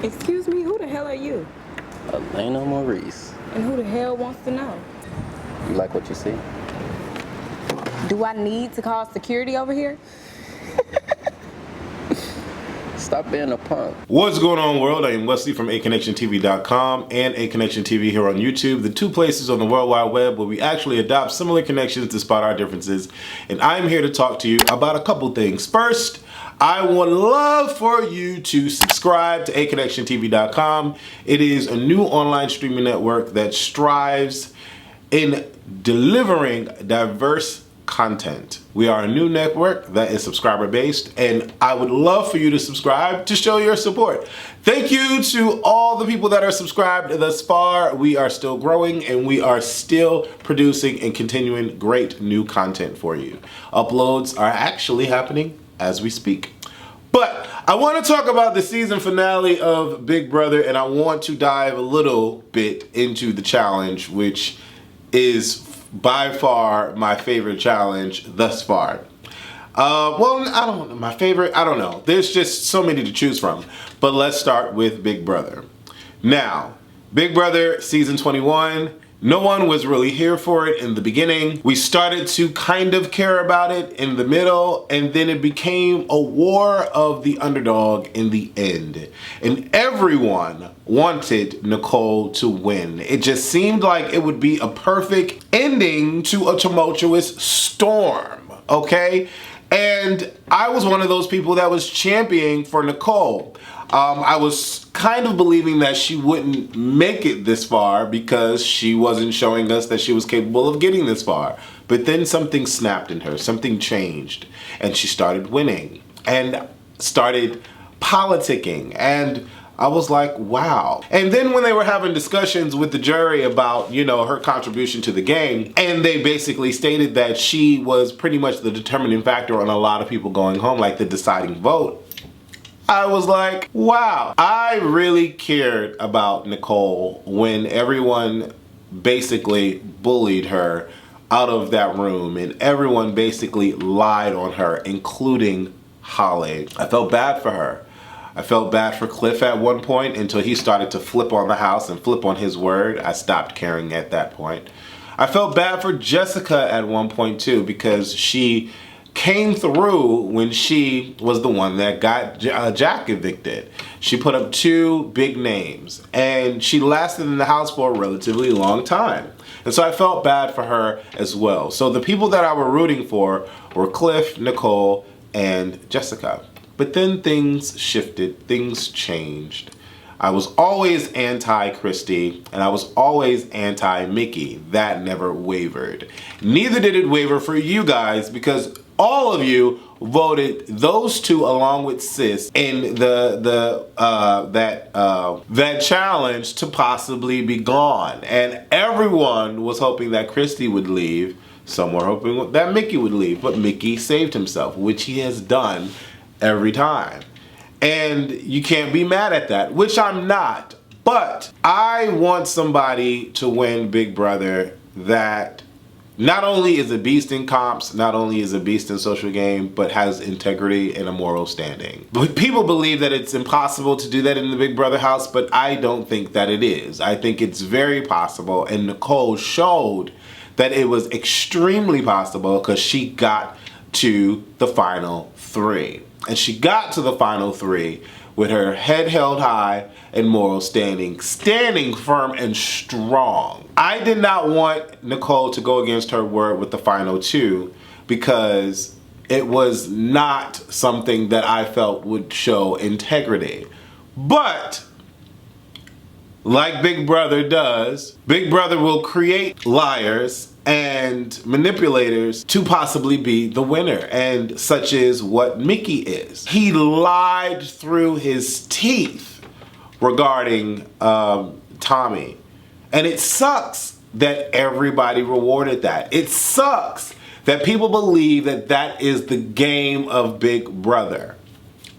Excuse me, who the hell are you? Elena Maurice. And who the hell wants to know? You like what you see? Do I need to call security over here? Stop being a punk. What's going on, world? I am Wesley from ACONNECTIONTV.com and ACONNECTIONTV here on YouTube, the two places on the World Wide Web where we actually adopt similar connections despite our differences. And I'm here to talk to you about a couple things. First, I would love for you to subscribe to ACONNECTIONTV.com. It is a new online streaming network that strives in delivering diverse content. We are a new network that is subscriber based, and I would love for you to subscribe to show your support. Thank you to all the people that are subscribed thus far. We are still growing and we are still producing and continuing great new content for you. Uploads are actually happening as we speak. But I want to talk about the season finale of Big Brother, and I want to dive a little bit into the challenge, which is by far my favorite challenge thus far. Well, I don't know. There's just so many to choose from. But let's start with Big Brother. Now, Big Brother season 21, no one was really here for it in the beginning. We started to kind of care about it in the middle, and then it became a war of the underdog in the end. And everyone wanted Nicole to win. It just seemed like it would be a perfect ending to a tumultuous storm, okay? And I was one of those people that was championing for Nicole. I was kind of believing that she wouldn't make it this far because she wasn't showing us that she was capable of getting this far. But then something snapped in her, something changed, and she started winning and started politicking, and I was like, wow. And then when they were having discussions with the jury about, you know, her contribution to the game, and they basically stated that she was pretty much the determining factor on a lot of people going home, like the deciding vote, I was like, wow. I really cared about Nicole when everyone basically bullied her out of that room and everyone basically lied on her, including Holly. I felt bad for her. I felt bad for Cliff at one point until he started to flip on the house and flip on his word. I stopped caring at that point. I felt bad for Jessica at one point too, because she came through when she was the one that got Jack evicted. She put up two big names and she lasted in the house for a relatively long time. And so I felt bad for her as well. So the people that I were rooting for were Cliff, Nicole, and Jessica. But then things shifted, things changed. I was always anti-Christy, and I was always anti-Michie. That never wavered. Neither did it waver for you guys, because all of you voted those two along with Sis in that challenge to possibly be gone. And everyone was hoping that Christy would leave. Some were hoping that Michie would leave, but Michie saved himself, which he has done every time. And you can't be mad at that, which I'm not. But I want somebody to win Big Brother that not only is a beast in comps, not only is a beast in social game, but has integrity and a moral standing. But people believe that it's impossible to do that in the Big Brother house, but I don't think that it is. I think it's very possible, and Nicole showed that it was extremely possible because she got to the final three. And she got to the final three with her head held high and moral standing, standing firm and strong. I did not want Nicole to go against her word with the final two because it was not something that I felt would show integrity. But like Big Brother does, Big Brother will create liars and manipulators to possibly be the winner, and such is what Michie is. He lied through his teeth regarding Tommy, and it sucks that everybody rewarded that. It sucks that people believe that that is the game of Big Brother.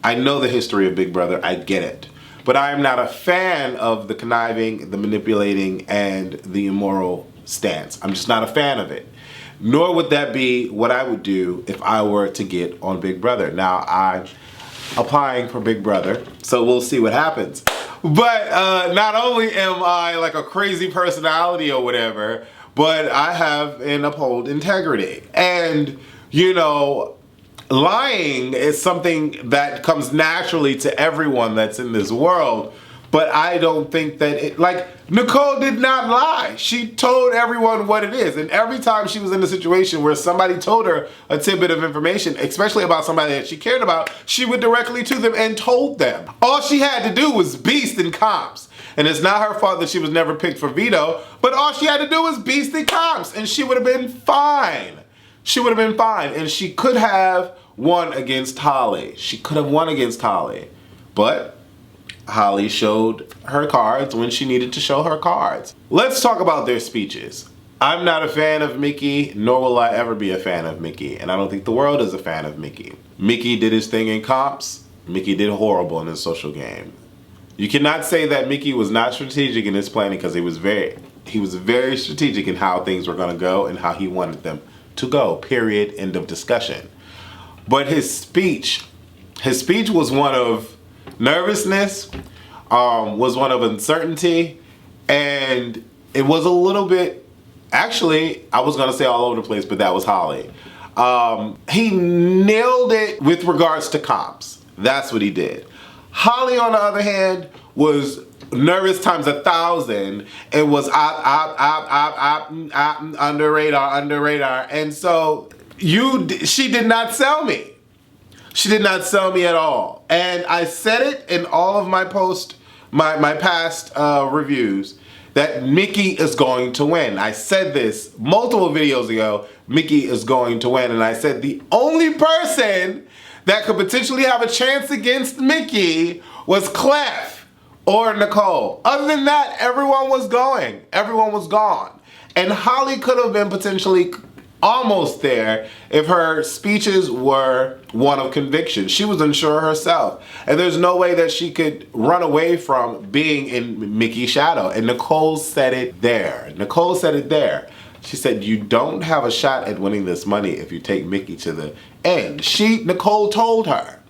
I know the history of Big Brother, I get it. But I am not a fan of the conniving, the manipulating, and the immoral stance. I'm just not a fan of it. Nor would that be what I would do if I were to get on Big Brother. Now, I'm applying for Big Brother, so we'll see what happens. But not only am I like a crazy personality or whatever, but I have and uphold integrity. And, you know, lying is something that comes naturally to everyone that's in this world. But I don't think that it, like, Nicole did not lie. She told everyone what it is. And every time she was in a situation where somebody told her a tidbit of information, especially about somebody that she cared about, she went directly to them and told them. All she had to do was beast in comps. And it's not her fault that she was never picked for veto, but all she had to do was beast in comps and she would have been fine. She would have been fine. And she could have won against Holly. She could have won against Holly. But Holly showed her cards when she needed to show her cards. Let's talk about their speeches. I'm not a fan of Michie, nor will I ever be a fan of Michie, and I don't think the world is a fan of Michie. Michie did his thing in comps. Michie did horrible in his social game. You cannot say that Michie was not strategic in his planning, because he was very strategic in how things were going to go and how he wanted them to go. Period. End of discussion. But his speech was one of nervousness, was one of uncertainty, and it was a little bit, actually, I was gonna say all over the place, but that was Holly. He nailed it with regards to comps. That's what he did. Holly, on the other hand, was nervous times 1,000. It was under radar, and so she did not sell me. She did not sell me at all. And I said it in all of my my past reviews, that Michie is going to win. I said this multiple videos ago, Michie is going to win. And I said the only person that could potentially have a chance against Michie was Clef or Nicole. Other than that, everyone was going. Everyone was gone. And Holly could have been potentially almost there if her speeches were one of conviction. She was unsure herself, and there's no way that she could run away from being in Michie's shadow. And Nicole said it there. Nicole said it there. She said, you don't have a shot at winning this money if you take Michie to the end. Nicole told her.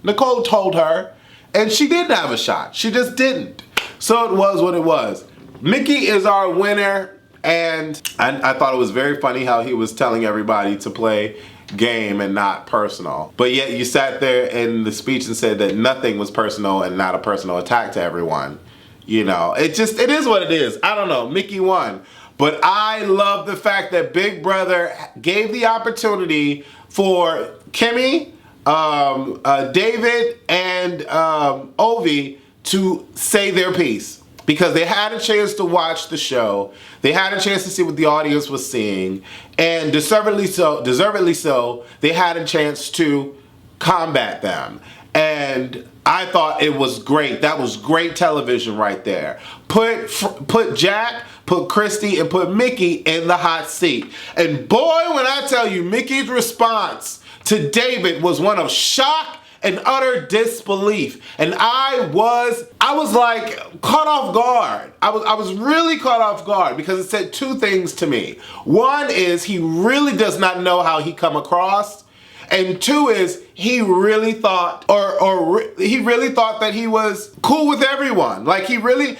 Nicole told her, and she didn't have a shot. She just didn't. So it was what it was. Michie is our winner. And I thought it was very funny how he was telling everybody to play game and not personal. But yet you sat there in the speech and said that nothing was personal and not a personal attack to everyone. You know, it is what it is. I don't know, Michie won. But I love the fact that Big Brother gave the opportunity for Kimmy, David, and Ovi to say their piece. Because they had a chance to watch the show, they had a chance to see what the audience was seeing, and deservedly so, they had a chance to combat them. And I thought it was great. That was great television right there. Put Jack, put Christy, and put Michie in the hot seat. And boy, when I tell you, Mickey's response to David was one of shock and utter disbelief. And I was like caught off guard. I was really caught off guard because it said two things to me. One is he really does not know how he come across. And two is he really thought he really thought that he was cool with everyone. Like he really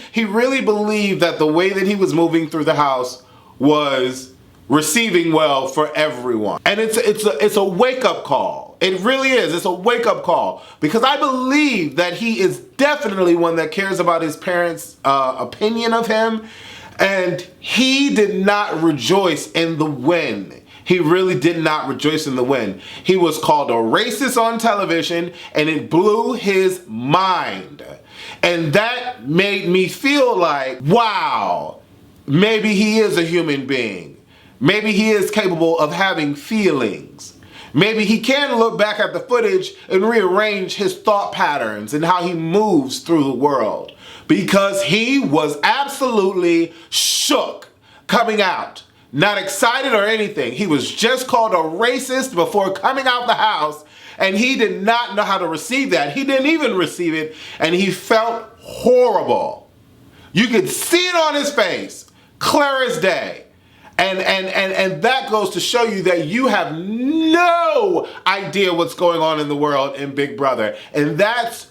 believed that the way that he was moving through the house was receiving well for everyone. And it's a wake-up call. It really is. It's a wake-up call. Because I believe that he is definitely one that cares about his parents' opinion of him. And he did not rejoice in the win. He really did not rejoice in the win. He was called a racist on television, and it blew his mind. And that made me feel like, wow, maybe he is a human being. Maybe he is capable of having feelings. Maybe he can look back at the footage and rearrange his thought patterns and how he moves through the world. Because he was absolutely shook coming out. Not excited or anything. He was just called a racist before coming out the house, and he did not know how to receive that. He didn't even receive it, and he felt horrible. You could see it on his face, clear as day. And that goes to show you that you have no idea what's going on in the world in Big Brother. And that's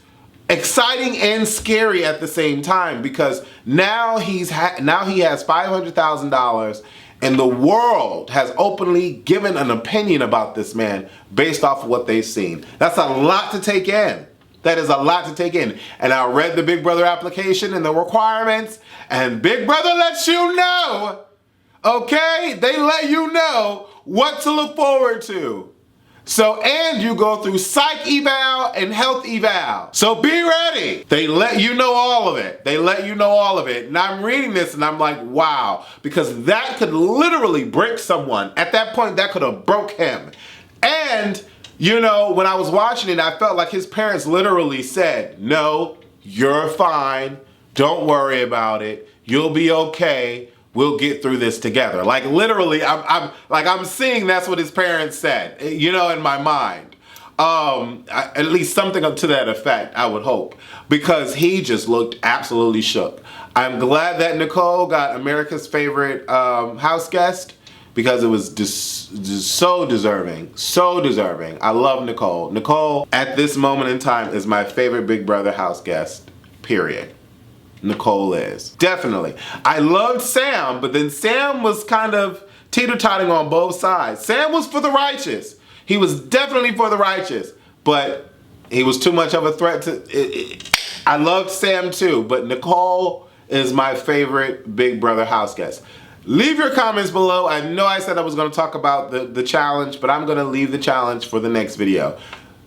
exciting and scary at the same time, because now he has $500,000 and the world has openly given an opinion about this man based off of what they've seen. That's a lot to take in. That is a lot to take in. And I read the Big Brother application and the requirements, and Big Brother lets you know, okay? They let you know what to look forward to. So, and you go through psych eval and health eval. So be ready. They let you know all of it. They let you know all of it. And I'm reading this and I'm like, wow, because that could literally break someone. At that point, that could have broke him. And, you know, when I was watching it, I felt like his parents literally said, no, you're fine. Don't worry about it. You'll be okay. We'll get through this together. Like literally, I'm seeing that's what his parents said, you know, in my mind. At least something to that effect, I would hope, because he just looked absolutely shook. I'm glad that Nicole got America's favorite house guest, because it was just so deserving, so deserving. I love Nicole. Nicole, at this moment in time, is my favorite Big Brother house guest, period. Nicole is. Definitely. I loved Sam, but then Sam was kind of teeter-totting on both sides. Sam was for the righteous. He was definitely for the righteous, but he was too much of a threat to... I loved Sam too, but Nicole is my favorite Big Brother house guest. Leave your comments below. I know I said I was going to talk about the challenge, but I'm going to leave the challenge for the next video.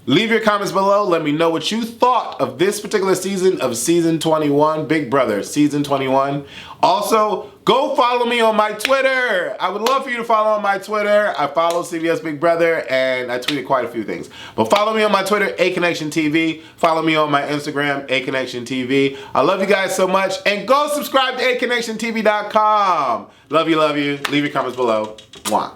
Leave your comments below. Let me know what you thought of this particular season of Season 21, Big Brother Season 21. Also, go follow me on my Twitter. I would love for you to follow on my Twitter. I follow CBS Big Brother and I tweeted quite a few things. But follow me on my Twitter, ACONNECTIONTV. Follow me on my Instagram, ACONNECTIONTV. I love you guys so much. And go subscribe to ACONNECTIONTV.com. Love you, love you. Leave your comments below. Mwah.